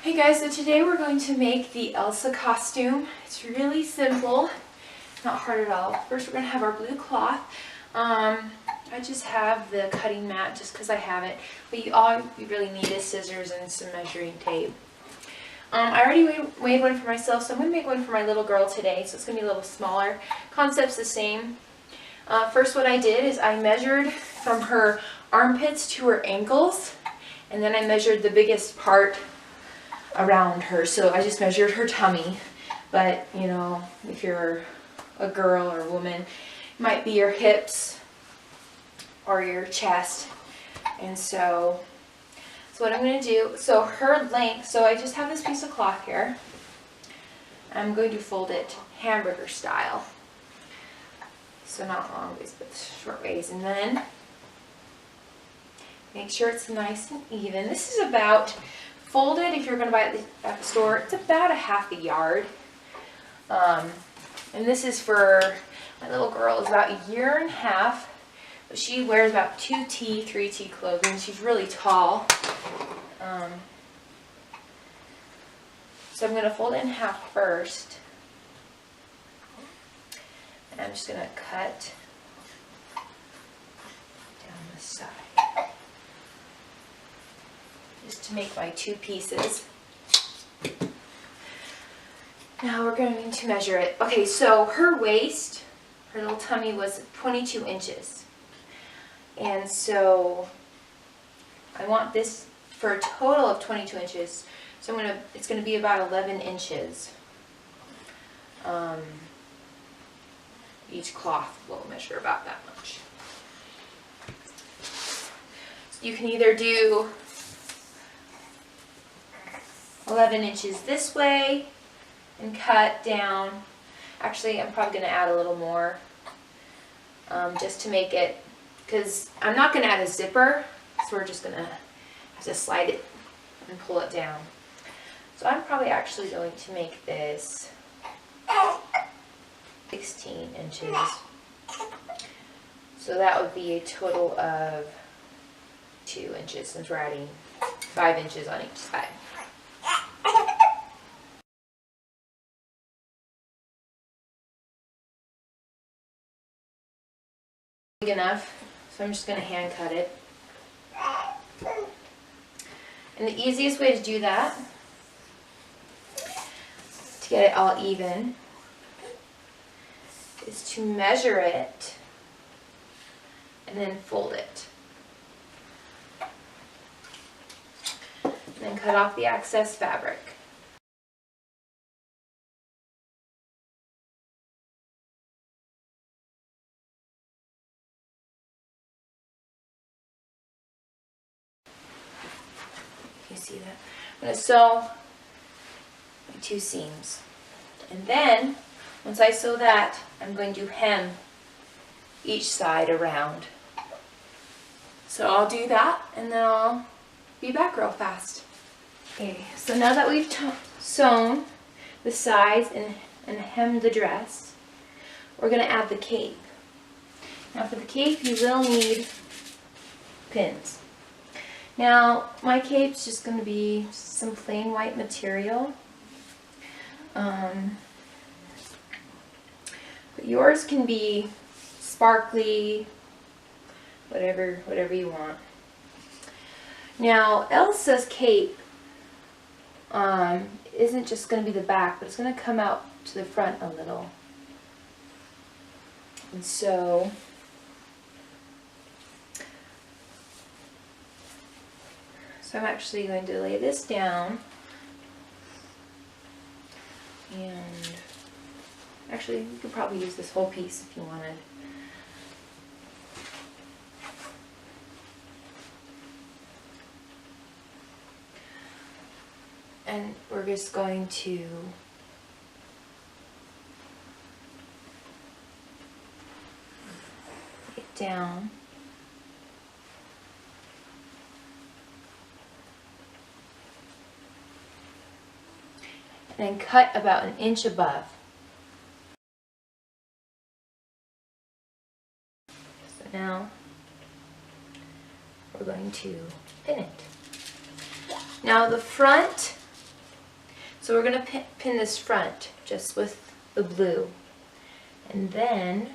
Hey guys, so today we're going to make the Elsa costume. It's really simple, not hard at all. First we're going to have our blue cloth. I just have the cutting mat just because I have it, but all you really need is scissors and some measuring tape. I already made one for myself, so I'm going to make one for my little girl today, so it's going to be a little smaller. Concept's the same. First what I did is I measured from her armpits to her ankles, and then I measured the biggest part around her. So I just measured her tummy, but you know, if you're a girl or a woman, it might be your hips or your chest. And so what I'm going to do, so her length, so I just have this piece of cloth here. I'm going to fold it hamburger style. So not long ways, but short ways. And then make sure it's nice and even. This is about, folded, if you're going to buy it at the store, it's about a half a yard. And this is for my little girl, is about a year and a half. But she wears about 2T, 3T clothing. She's really tall. So I'm going to fold it in half first. And I'm just going to cut down the side, just to make my two pieces. Now we're going to measure it. Okay, so her waist, her little tummy was 22 inches. And so I want this for a total of 22 inches. So it's going to be about 11 inches. Each cloth will measure about that much. So you can either do 11 inches this way and cut down. Actually, I'm probably going to add a little more just to make it, because I'm not going to add a zipper, so we're just going to have to slide it and pull it down. So I'm probably actually going to make this 16 inches. So that would be a total of 2 inches, since we're adding 5 inches on each side. Big enough, so I'm just going to hand cut it. And the easiest way to do that, to get it all even, is to measure it and then fold it. And then cut off the excess fabric. You see that? I'm going to sew my two seams. And then, once I sew that, I'm going to hem each side around. So I'll do that, and then I'll be back real fast. Okay, so now that we've sewn the sides and hemmed the dress, we're going to add the cape. Now for the cape, you will need pins. Now, my cape's just going to be some plain white material. But yours can be sparkly, whatever you want. Now, Elsa's cape isn't just going to be the back, but it's going to come out to the front a little. And so I'm actually going to lay this down, and actually you could probably use this whole piece if you wanted. And we're just going to lay it down. And then cut about an inch above. So now we're going to pin it. Now the front So we're going to pin this front just with the blue. And then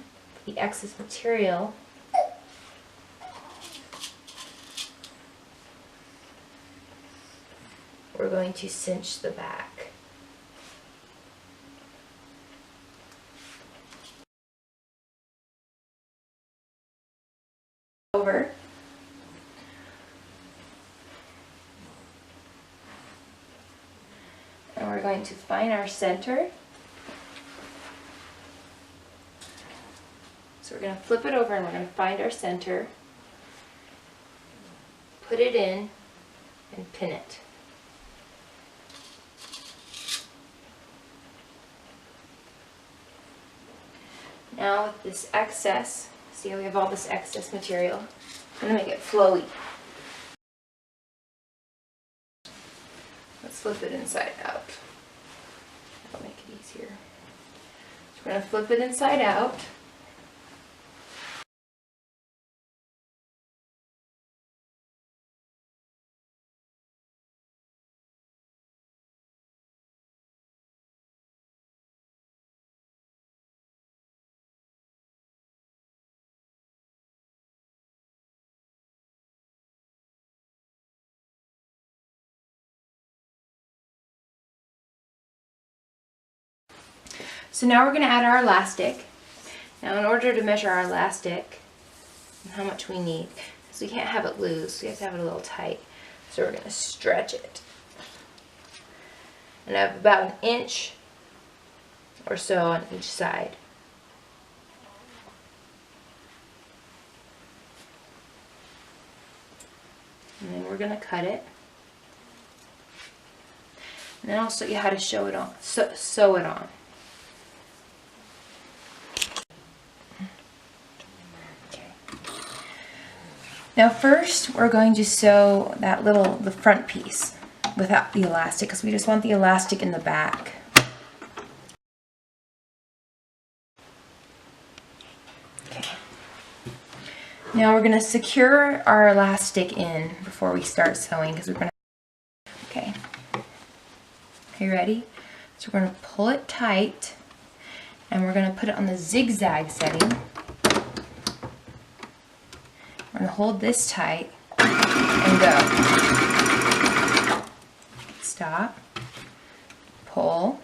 the excess material, we're going to cinch the back. Over. And we're going to find our center. So we're going to flip it over and we're going to find our center, put it in, and pin it. Now with this excess, see how we have all this excess material, I'm going to make it flowy. Let's flip it inside out. That'll make it easier. So we're going to flip it inside out. So now we're going to add our elastic. Now in order to measure our elastic and how much we need, because we can't have it loose, we have to have it a little tight. So we're going to stretch it. And I have about an inch or so on each side. And then we're going to cut it. And then I'll show you how to sew it on. Now first we're going to sew the front piece without the elastic, because we just want the elastic in the back. Okay. Now we're going to secure our elastic in before we start sewing, because we're going to... Okay. Are you ready? So we're going to pull it tight and we're going to put it on the zigzag setting. We're going to hold this tight and go. Stop. Pull.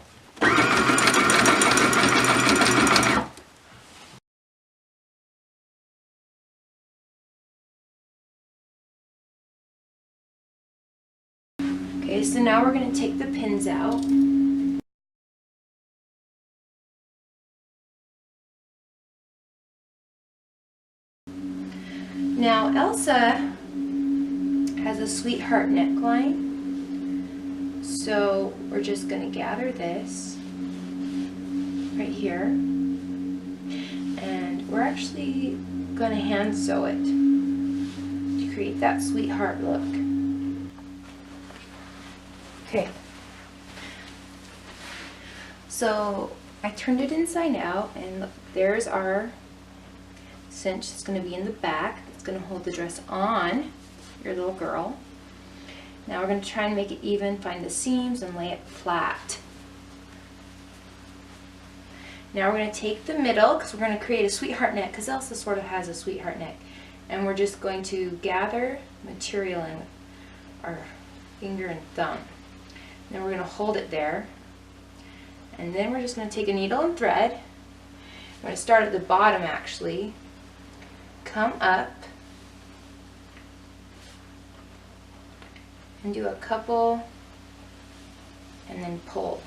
Okay, so now we're going to take the pins out. Now Elsa has a sweetheart neckline, so we're just going to gather this right here, and we're actually going to hand sew it to create that sweetheart look. Okay, so I turned it inside out, and look, there's our cinch. It's going to be in the back. It's going to hold the dress on your little girl. Now we're going to try and make it even, find the seams and lay it flat. Now we're going to take the middle, because we're going to create a sweetheart neck, because Elsa sort of has a sweetheart neck, and we're just going to gather material in with our finger and thumb. Then we're going to hold it there, and then we're just going to take a needle and thread. We're going to start at the bottom actually, come up and do a couple and then pull.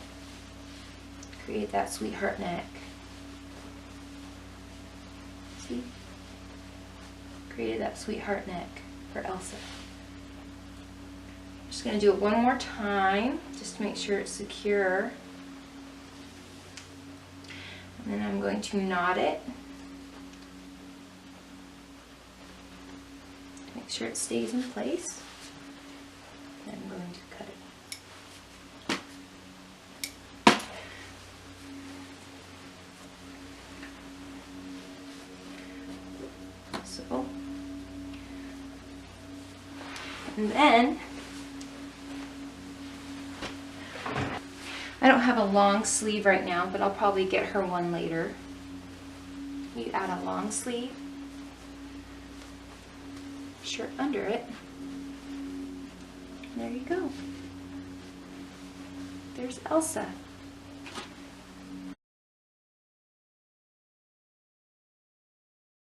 Create that sweetheart neck. See? Created that sweetheart neck for Elsa. Just going to do it one more time just to make sure it's secure. And then I'm going to knot it. Make sure it stays in place. And I'm going to cut it. So, and then don't have a long sleeve right now, but I'll probably get her one later. You add a long sleeve shirt under it. There you go. There's Elsa.